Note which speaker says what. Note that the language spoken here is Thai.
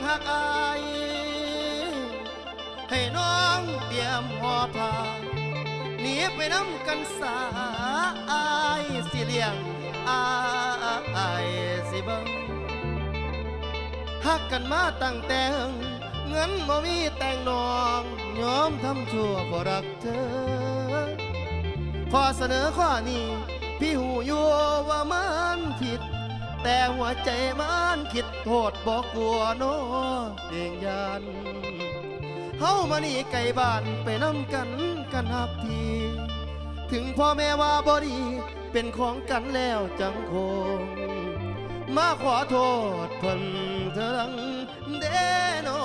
Speaker 1: หักอายให้น้องเตรียมห่อผ้าหนีไปน้ำกันสาอายสิเลี้ยงอายสิเบิ่งหักกันมาตั้งแต่เงินบ่มีแต่งน้องยอมทำชั่วบ่รักเธอขอเสนอข้อนี้พี่หูอยู่ว่ามันผิดแต่หัวใจมันคิดโทษบอกกลัวโน้เองยันเฮามานี่ไกลบ้านไปนำกันหักทีถึงพ่อแม่ว่าบ่ดีเป็นของกันแล้วจังคงมาขอโทษเพิ่นเถิงเด้น้อ